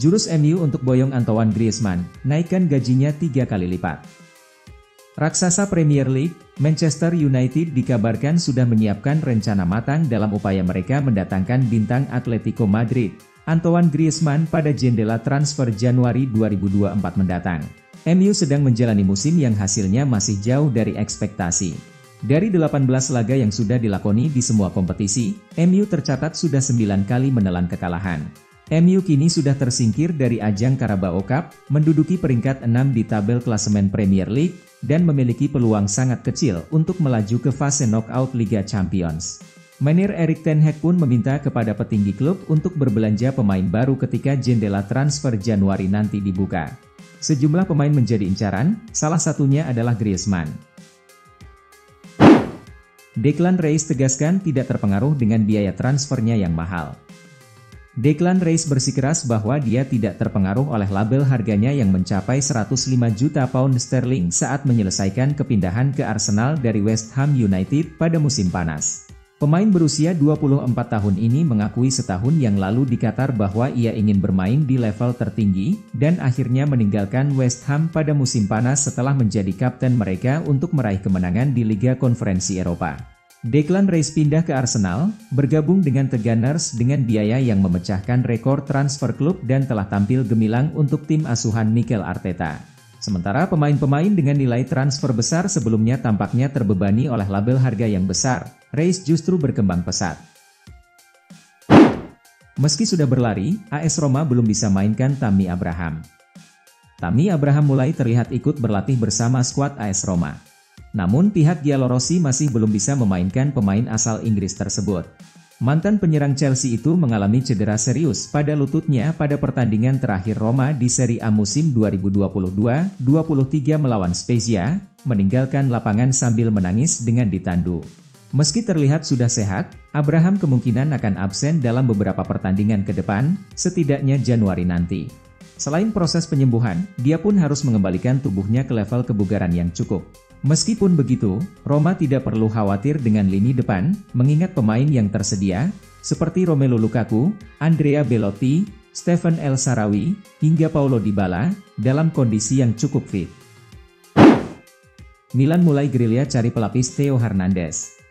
Jurus MU untuk boyong Antoine Griezmann, naikkan gajinya 3 kali lipat. Raksasa Premier League, Manchester United dikabarkan sudah menyiapkan rencana matang dalam upaya mereka mendatangkan bintang Atletico Madrid, Antoine Griezmann pada jendela transfer Januari 2024 mendatang. MU sedang menjalani musim yang hasilnya masih jauh dari ekspektasi. Dari 18 laga yang sudah dilakoni di semua kompetisi, MU tercatat sudah 9 kali menelan kekalahan. MU kini sudah tersingkir dari ajang Carabao Cup, menduduki peringkat 6 di tabel klasemen Premier League, dan memiliki peluang sangat kecil untuk melaju ke fase knockout Liga Champions. Manajer Erik ten Hag pun meminta kepada petinggi klub untuk berbelanja pemain baru ketika jendela transfer Januari nanti dibuka. Sejumlah pemain menjadi incaran, salah satunya adalah Griezmann. Declan Rice tegaskan tidak terpengaruh dengan biaya transfernya yang mahal. Declan Rice bersikeras bahwa dia tidak terpengaruh oleh label harganya yang mencapai 105 juta pound sterling saat menyelesaikan kepindahan ke Arsenal dari West Ham United pada musim panas. Pemain berusia 24 tahun ini mengakui setahun yang lalu di Qatar bahwa ia ingin bermain di level tertinggi, dan akhirnya meninggalkan West Ham pada musim panas setelah menjadi kapten mereka untuk meraih kemenangan di Liga Konferensi Eropa. Declan Rice pindah ke Arsenal, bergabung dengan The Gunners dengan biaya yang memecahkan rekor transfer klub dan telah tampil gemilang untuk tim asuhan Mikel Arteta. Sementara pemain-pemain dengan nilai transfer besar sebelumnya tampaknya terbebani oleh label harga yang besar, Rice justru berkembang pesat. Meski sudah berlari, AS Roma belum bisa mainkan Tammy Abraham. Tammy Abraham mulai terlihat ikut berlatih bersama skuad AS Roma. Namun pihak Giallorossi masih belum bisa memainkan pemain asal Inggris tersebut. Mantan penyerang Chelsea itu mengalami cedera serius pada lututnya pada pertandingan terakhir Roma di Serie A musim 2022-23 melawan Spezia, meninggalkan lapangan sambil menangis dengan ditandu. Meski terlihat sudah sehat, Abraham kemungkinan akan absen dalam beberapa pertandingan ke depan, setidaknya Januari nanti. Selain proses penyembuhan, dia pun harus mengembalikan tubuhnya ke level kebugaran yang cukup. Meskipun begitu, Roma tidak perlu khawatir dengan lini depan, mengingat pemain yang tersedia, seperti Romelu Lukaku, Andrea Belotti, Stephen El Shaarawy, hingga Paulo Dybala, dalam kondisi yang cukup fit. Milan mulai gerilya cari pelapis Theo Hernandez.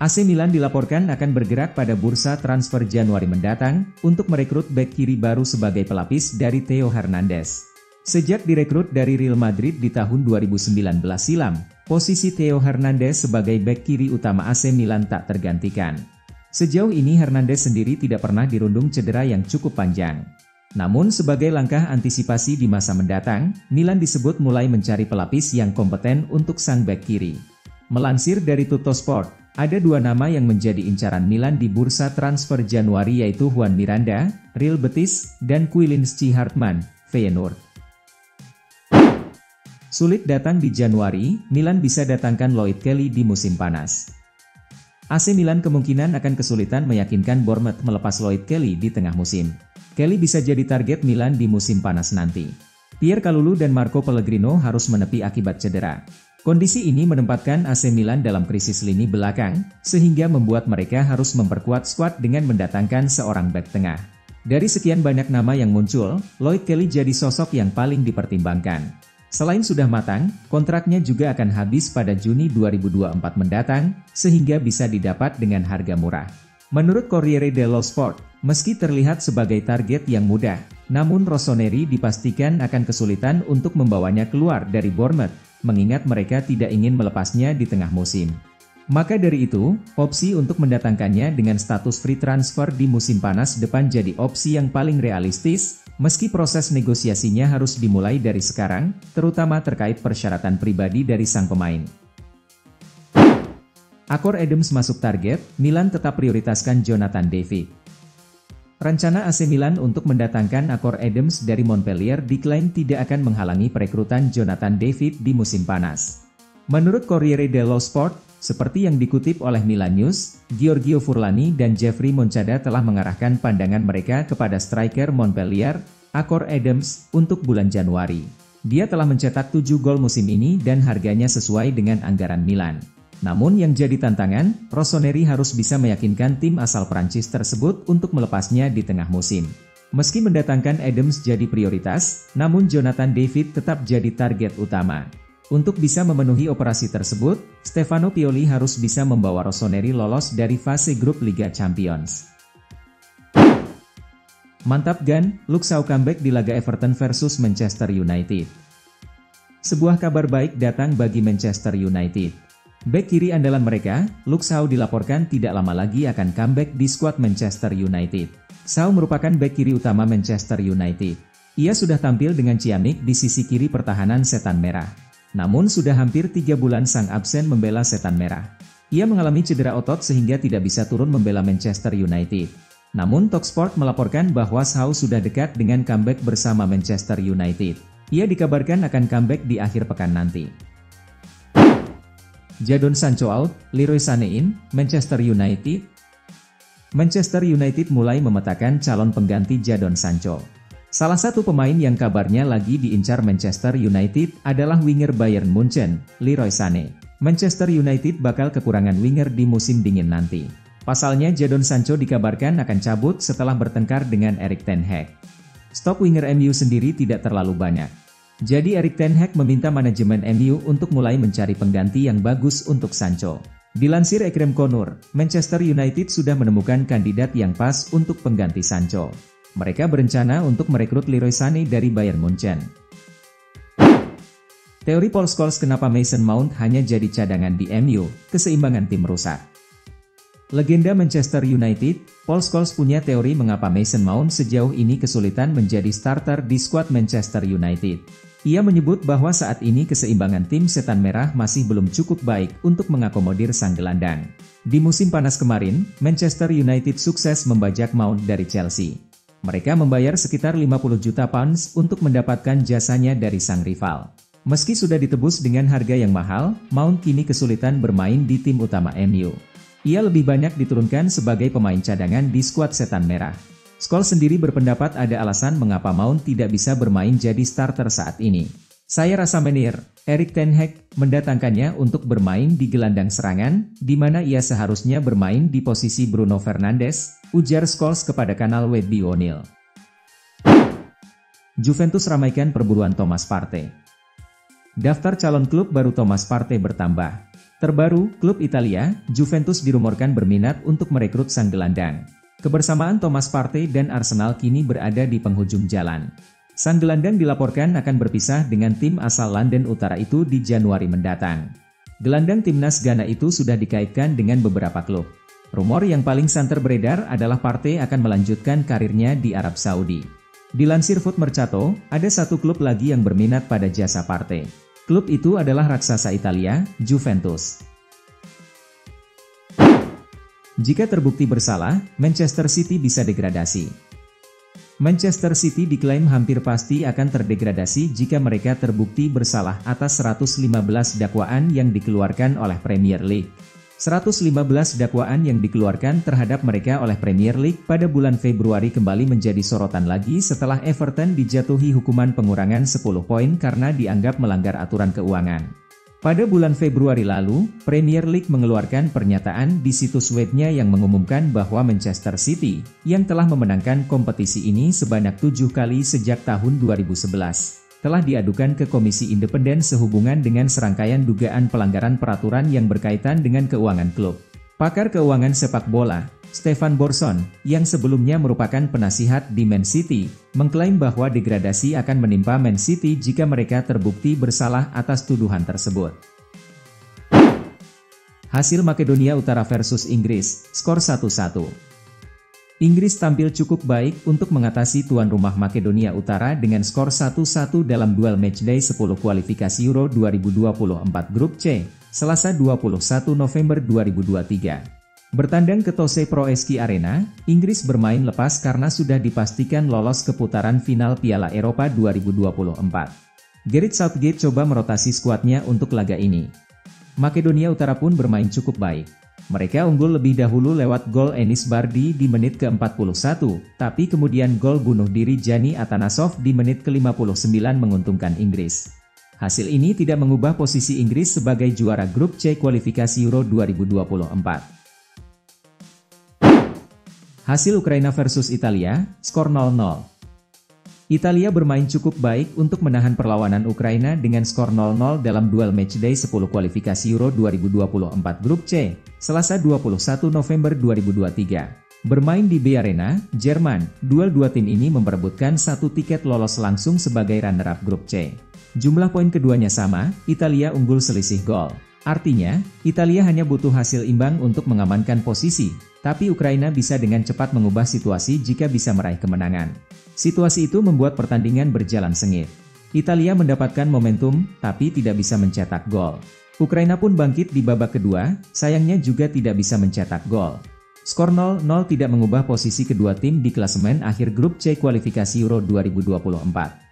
AC Milan dilaporkan akan bergerak pada bursa transfer Januari mendatang, untuk merekrut bek kiri baru sebagai pelapis dari Theo Hernandez. Sejak direkrut dari Real Madrid di tahun 2019 silam, posisi Theo Hernandez sebagai bek kiri utama AC Milan tak tergantikan. Sejauh ini Hernandez sendiri tidak pernah dirundung cedera yang cukup panjang. Namun sebagai langkah antisipasi di masa mendatang, Milan disebut mulai mencari pelapis yang kompeten untuk sang bek kiri. Melansir dari Tuttosport, ada dua nama yang menjadi incaran Milan di bursa transfer Januari yaitu Juan Miranda, Real Betis, dan Kwilinski Hartman, Feyenoord. Sulit datang di Januari, Milan bisa datangkan Lloyd Kelly di musim panas. AC Milan kemungkinan akan kesulitan meyakinkan Bournemouth melepas Lloyd Kelly di tengah musim. Kelly bisa jadi target Milan di musim panas nanti. Pierre Kalulu dan Marco Pellegrino harus menepi akibat cedera. Kondisi ini menempatkan AC Milan dalam krisis lini belakang, sehingga membuat mereka harus memperkuat skuad dengan mendatangkan seorang bek tengah. Dari sekian banyak nama yang muncul, Lloyd Kelly jadi sosok yang paling dipertimbangkan. Selain sudah matang, kontraknya juga akan habis pada Juni 2024 mendatang, sehingga bisa didapat dengan harga murah. Menurut Corriere dello Sport, meski terlihat sebagai target yang mudah, namun Rossoneri dipastikan akan kesulitan untuk membawanya keluar dari Bournemouth, mengingat mereka tidak ingin melepasnya di tengah musim. Maka dari itu, opsi untuk mendatangkannya dengan status free transfer di musim panas depan jadi opsi yang paling realistis, meski proses negosiasinya harus dimulai dari sekarang, terutama terkait persyaratan pribadi dari sang pemain. Akor Adams masuk target, Milan tetap prioritaskan Jonathan David. Rencana AC Milan untuk mendatangkan Akor Adams dari Montpellier diklaim tidak akan menghalangi perekrutan Jonathan David di musim panas. Menurut Corriere dello Sport, seperti yang dikutip oleh Milan News, Giorgio Furlani dan Jeffrey Moncada telah mengarahkan pandangan mereka kepada striker Montpellier, Akor Adams, untuk bulan Januari. Dia telah mencetak 7 gol musim ini dan harganya sesuai dengan anggaran Milan. Namun yang jadi tantangan, Rossoneri harus bisa meyakinkan tim asal Prancis tersebut untuk melepasnya di tengah musim. Meski mendatangkan Adams jadi prioritas, namun Jonathan David tetap jadi target utama. Untuk bisa memenuhi operasi tersebut, Stefano Pioli harus bisa membawa Rossoneri lolos dari fase grup Liga Champions. Mantap Gan, Luke Shaw comeback di laga Everton versus Manchester United. Sebuah kabar baik datang bagi Manchester United. Bek kiri andalan mereka, Luke Shaw dilaporkan tidak lama lagi akan comeback di skuad Manchester United. Shaw merupakan bek kiri utama Manchester United. Ia sudah tampil dengan ciamik di sisi kiri pertahanan Setan Merah. Namun sudah hampir 3 bulan sang absen membela Setan Merah. Ia mengalami cedera otot sehingga tidak bisa turun membela Manchester United. Namun Talksport melaporkan bahwa Shaw sudah dekat dengan comeback bersama Manchester United. Ia dikabarkan akan comeback di akhir pekan nanti. Jadon Sancho out, Leroy Sané in, Manchester United. Manchester United mulai memetakan calon pengganti Jadon Sancho. Salah satu pemain yang kabarnya lagi diincar Manchester United adalah winger Bayern Munchen, Leroy Sané. Manchester United bakal kekurangan winger di musim dingin nanti. Pasalnya Jadon Sancho dikabarkan akan cabut setelah bertengkar dengan Erik ten Hag. Stok winger MU sendiri tidak terlalu banyak. Jadi Erik ten Hag meminta manajemen MU untuk mulai mencari pengganti yang bagus untuk Sancho. Dilansir Ekrem Konur, Manchester United sudah menemukan kandidat yang pas untuk pengganti Sancho. Mereka berencana untuk merekrut Leroy Sané dari Bayern Munchen. Teori Paul Scholes kenapa Mason Mount hanya jadi cadangan di MU, keseimbangan tim rusak. Legenda Manchester United, Paul Scholes punya teori mengapa Mason Mount sejauh ini kesulitan menjadi starter di skuad Manchester United. Ia menyebut bahwa saat ini keseimbangan tim Setan Merah masih belum cukup baik untuk mengakomodir sang gelandang. Di musim panas kemarin, Manchester United sukses membajak Mount dari Chelsea. Mereka membayar sekitar 50 juta pounds untuk mendapatkan jasanya dari sang rival. Meski sudah ditebus dengan harga yang mahal, Mount kini kesulitan bermain di tim utama MU. Ia lebih banyak diturunkan sebagai pemain cadangan di skuad Setan Merah. Scholes sendiri berpendapat ada alasan mengapa Mount tidak bisa bermain jadi starter saat ini. Saya rasa menir, Erik ten Hag mendatangkannya untuk bermain di gelandang serangan, di mana ia seharusnya bermain di posisi Bruno Fernandes, ujar Scholes kepada kanal Webby O'Neil. Juventus ramaikan perburuan Thomas Partey. Daftar calon klub baru Thomas Partey bertambah. Terbaru, klub Italia, Juventus dirumorkan berminat untuk merekrut sang gelandang. Kebersamaan Thomas Partey dan Arsenal kini berada di penghujung jalan. Sang gelandang dilaporkan akan berpisah dengan tim asal London Utara itu di Januari mendatang. Gelandang timnas Ghana itu sudah dikaitkan dengan beberapa klub. Rumor yang paling santer beredar adalah Partey akan melanjutkan karirnya di Arab Saudi. Dilansir Foot Mercato, ada satu klub lagi yang berminat pada jasa Partey. Klub itu adalah raksasa Italia, Juventus. Jika terbukti bersalah, Manchester City bisa degradasi. Manchester City diklaim hampir pasti akan terdegradasi jika mereka terbukti bersalah atas 115 dakwaan yang dikeluarkan oleh Premier League. 115 dakwaan yang dikeluarkan terhadap mereka oleh Premier League pada bulan Februari kembali menjadi sorotan lagi setelah Everton dijatuhi hukuman pengurangan 10 poin karena dianggap melanggar aturan keuangan. Pada bulan Februari lalu, Premier League mengeluarkan pernyataan di situs webnya yang mengumumkan bahwa Manchester City, yang telah memenangkan kompetisi ini sebanyak 7 kali sejak tahun 2011, telah diadukan ke Komisi Independen sehubungan dengan serangkaian dugaan pelanggaran peraturan yang berkaitan dengan keuangan klub. Pakar keuangan sepak bola, Stefan Borson, yang sebelumnya merupakan penasihat di Man City, mengklaim bahwa degradasi akan menimpa Man City jika mereka terbukti bersalah atas tuduhan tersebut. Hasil Makedonia Utara versus Inggris, skor 1-1. Inggris tampil cukup baik untuk mengatasi tuan rumah Makedonia Utara dengan skor 1-1 dalam duel matchday 10 kualifikasi Euro 2024 Grup C, Selasa 21 November 2023. Bertandang ke Tosse Proeski Arena, Inggris bermain lepas karena sudah dipastikan lolos ke putaran final Piala Eropa 2024. Gareth Southgate coba merotasi skuadnya untuk laga ini. Makedonia Utara pun bermain cukup baik. Mereka unggul lebih dahulu lewat gol Enis Bardi di menit ke-41, tapi kemudian gol bunuh diri Gianni Atanasov di menit ke-59 menguntungkan Inggris. Hasil ini tidak mengubah posisi Inggris sebagai juara grup C kualifikasi Euro 2024. Hasil Ukraina versus Italia, skor 0-0. Italia bermain cukup baik untuk menahan perlawanan Ukraina dengan skor 0-0 dalam duel matchday 10 kualifikasi Euro 2024 Grup C, Selasa 21 November 2023. Bermain di B Arena, Jerman, duel dua tim ini memperebutkan satu tiket lolos langsung sebagai runner-up Grup C. Jumlah poin keduanya sama, Italia unggul selisih gol. Artinya, Italia hanya butuh hasil imbang untuk mengamankan posisi, tapi Ukraina bisa dengan cepat mengubah situasi jika bisa meraih kemenangan. Situasi itu membuat pertandingan berjalan sengit. Italia mendapatkan momentum, tapi tidak bisa mencetak gol. Ukraina pun bangkit di babak kedua, sayangnya juga tidak bisa mencetak gol. Skor 0-0 tidak mengubah posisi kedua tim di klasemen akhir grup C kualifikasi Euro 2024.